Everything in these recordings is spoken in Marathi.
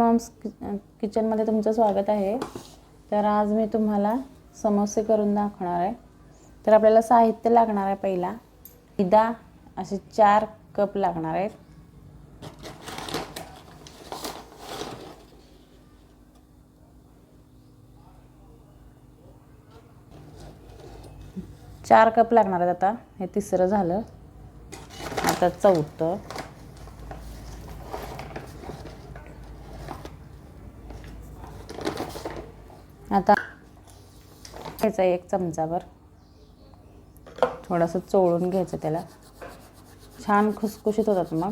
मॉम्स किचनमध्ये तुमचं स्वागत आहे। तर आज मी तुम्हाला समोसे करून दाखवणार आहे। तर आपल्याला साहित्य लागणार आहे, पहिला मैदा असे 4 कप लागणार आहेत। चार कप लागणार आहेत। आता हे तिसरं झालं, आता चौथं, आता घ्यायचा 1 चमचाभर, थोडंसं चोळून घ्यायचं, त्याला छान खुसखुशीत होतात मग।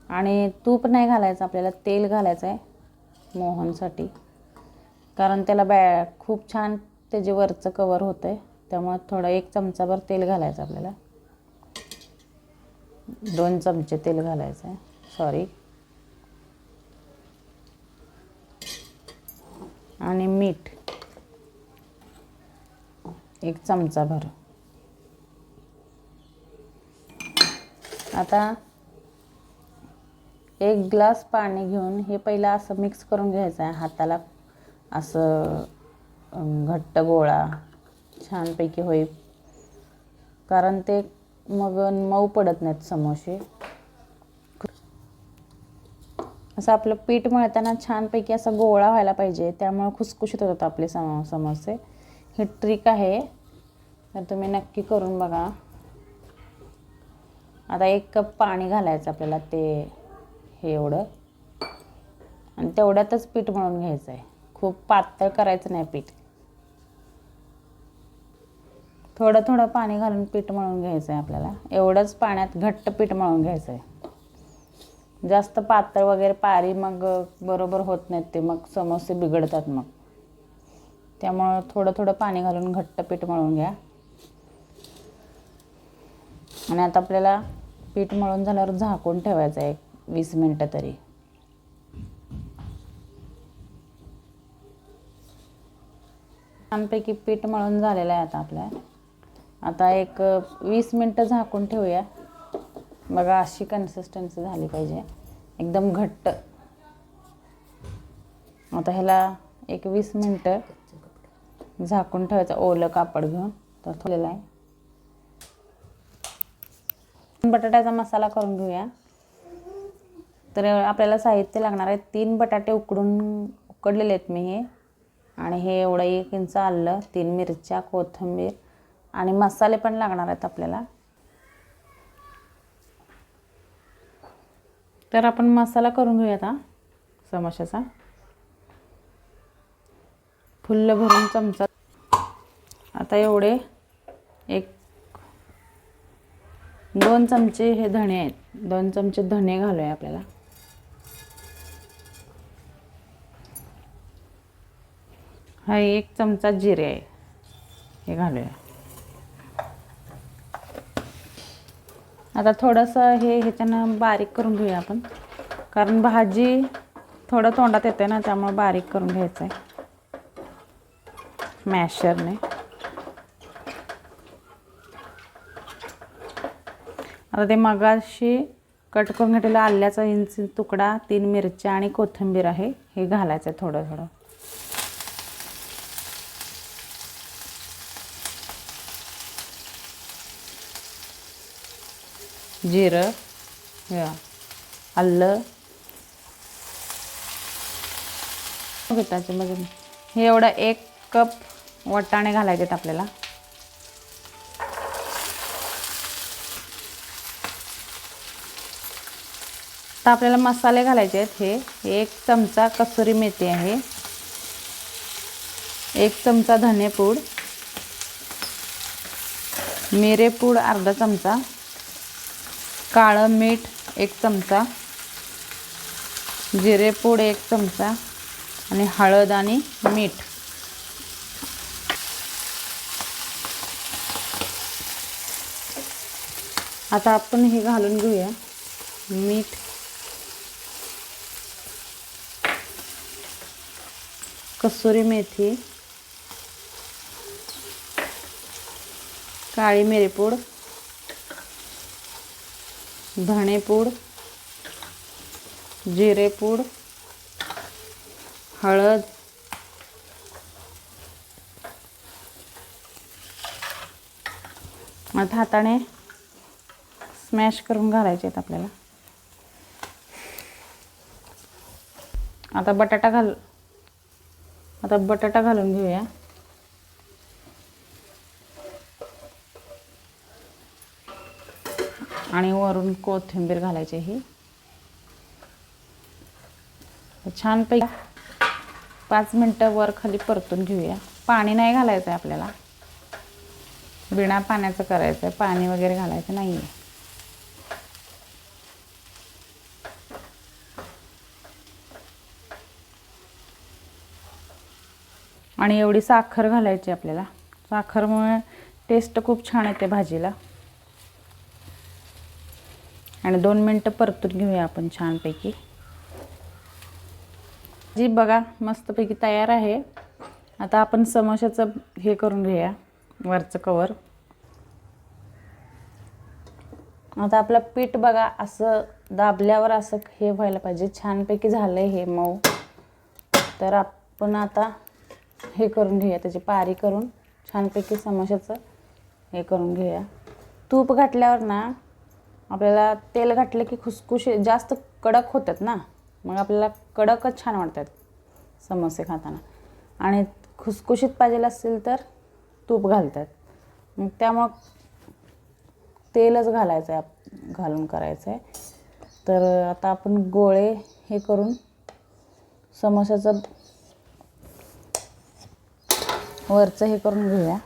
आणि तूप नाही घालायचं, आपल्याला तेल घालायचं आहे मोहनसाठी, कारण त्याला खूप छान त्याचे वरचं कवर होतंय, त्यामुळे थोडं 1 चमचाभर तेल घालायचं आपल्याला। 2 चमचे तेल घालायचं आहे, सॉरी। आणि मीठ 1 चमचाभर। आता 1 ग्लास पाणी घेऊन हे पहिला असं मिक्स करून घ्यायचं आहे हाताला, असं घट्ट गोळा छानपैकी होईल, कारण ते मग मऊ पडत नाहीत समोसे। असं आपलं पीठ मळताना छानपैकी असा गोळा व्हायला पाहिजे, त्यामुळे खुसखुशीत होतात आपले समोसे। हे ट्रिक आहे, तर तुम्ही नक्की करून बघा। आता 1 कप पाणी घालायचं आपल्याला, हे एवढं, आणि तेवढ्यातच पीठ मळून घ्यायचं आहे। खूप पातळ करायचं नाही पीठ, थोडं थोडं पाणी घालून पीठ मळून घ्यायचं आहे आपल्याला। एवढंच पाण्यात घट्ट पीठ मळून घ्यायचं आहे। जास्त पातळ वगैरे पारी मग बरोबर होत नाहीत, ते मग समोसे बिघडतात मग, त्यामुळे थोडं थोडं पाणी घालून घट्ट पीठ मळून घ्या। आणि आता आपल्याला पीठ मळून झाल्यावर झाकून ठेवायचं आहे 20 मिनिटं तरी। छानपैकी पीठ मळून झालेलं आहे आता आपल्या। आता एक 20 मिनिटं झाकून ठेवूया। बघा, अशी कन्सिस्टन्सी झाली पाहिजे, एकदम घट्ट। आता ह्याला एक 20 मिनिटं झाकून ठेवायचं, ओलं कापड घेऊन। तर ठेवलेलं आहे। बटाट्याचा मसाला करून घेऊया। तर आपल्याला साहित्य लागणार आहे, 3 बटाटे उकडलेले आहेत मी हे, आणि हे एवढं 1 इंच आलं, 3 मिरच्या, कोथिंबीर, आणि मसाले पण लागणार आहेत आपल्याला। तर आपण मसाला करून घेऊया आता समोशाचा। फुल्ल भरून चमचा, आता एवढे 2 चमचे हे धणे आहेत, 2 चमचे धणे घालूया आपल्याला। हा 1 चमचा जिरे आहे, हे घालूया। आता थोडंसं ह्याच्यानं बारीक करून घेऊया आपण, कारण भाजी थोडं तोंडात येते ना, त्यामुळे बारीक करून घ्यायचं आहे मॅशरने। आता ते मगाशी कट करून घेतलेला आल्याचा इंच तुकडा, 3 मिरच्या आणि कोथिंबीर आहे, हे घालायचं आहे थोडं थोडं। जिरं, आलं, हे एवढं 1 कप वाटाणे घालायचे आहेत आपल्याला। आता आपल्याला मसाले घालायचे आहेत। हे 1 चमचा कसुरी मेथी आहे, 1 चमचा धनेपूड, मिरेपूड अर्धा चमचा, काळं मीठ 1 चमचा, जिरेपूड 1 चमचा, आणि हळद आणि मीठ। आता आपण हे घालून घेऊया, मीठ, कसुरी मेथी, काळी मिरेपूड, धणेपूड, जिरेपूड, हळद, आता हाताने स्मॅश करून घालायचे आहेत आपल्याला. आता बटाटा घालून घेऊया. आणि वरून कोथिंबीर घालायची ही. छानपैकी 5 मिनटं वर खाली परतून घेऊया. पाणी नाही घालायचं आहे आपल्याला, बिना पाण्याचं करायचं आहे, पाणी वगैरे घालायचं नाही आहे. आणि एवढी साखर घालायची आपल्याला. साखरमुळे टेस्ट खूप छान येते भाजीला. आणि 2 मिनटं परतून घेऊया आपण छानपैकी. जी बघा मस्तपैकी तयार आहे. आता आपण समोशाचं हे करून घेऊया, वरचं कवर. आता आपलं पीठ बघा असं दाबल्यावर असं हे व्हायला पाहिजे. छानपैकी झालंय हे मऊ. तर आपण आता हे करून घेऊया, त्याची पारी करून छानपैकी समोशाचं हे करून घेऊया. तूप घातल्यावर ना आपल्याला, तेल घातलं की खुसखुशीत जास्त कडक होतात ना, मग आपल्याला कडकच छान वाटतात समोसे खाताना. आणि खुसखुशीत पाहिजे असेल तर तूप घालतात. मग त्यामुळं तेलच घालायचं आहे, घालून करायचं आहे. तर आता आपण गोळे हे करून समोसाचं वरचं हे करून घेऊया.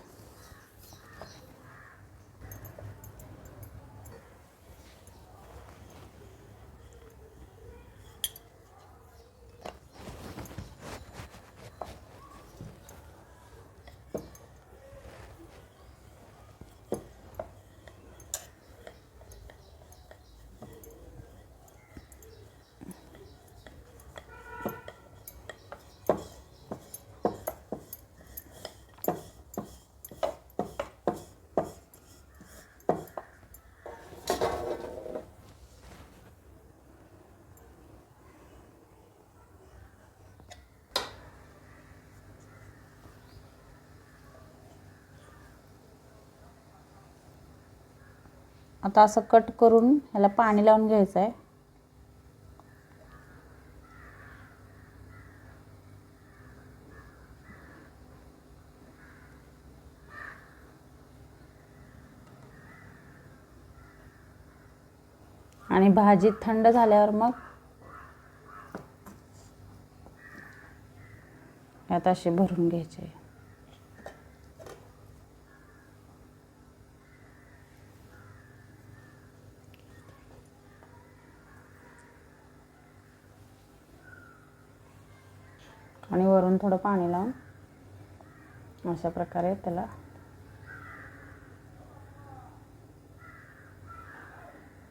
आता असं कट करून ह्याला पाणी लावून घ्यायचं आहे. आणि भाजी थंड झाल्यावर मग यात असे भरून घ्यायचे. आणि वरून थोडं पाणी लावून अशा प्रकारे त्याला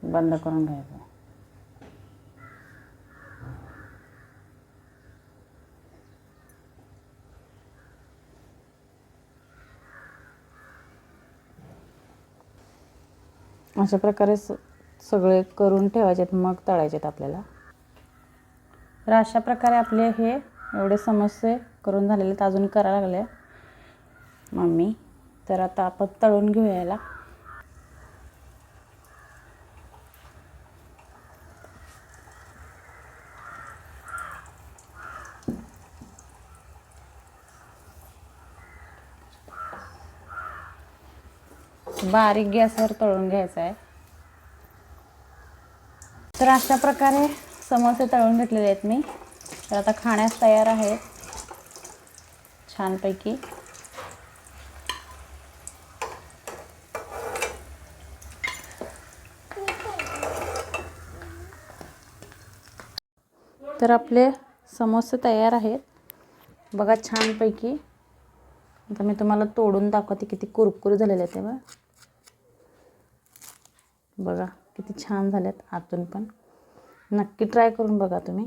बंद करून घ्यायचं. अशा प्रकारे सगळे करून ठेवायचे, मग तळायचे आपल्याला. तर अशा प्रकारे आपले हे एवढे समोसे करून झालेले आहेत. अजून करायला लागले मम्मी. तर आता आपण तळून घेऊया याला. बारीक गॅसवर तळून घ्यायचं आहे. तर अशा प्रकारे समोसे तळून घेतलेले आहेत मी. तर आता खाण्यास तयार आहेत छानपैकी. तर आपले समोसे तयार आहेत बघा छानपैकी. आता मी तुम्हाला तोडून दाखवते किती कुरकुरीत झालेले आहेत तेव्हा. बघा किती छान झालेत आतून पण. नक्की ट्राय करून बघा तुम्ही.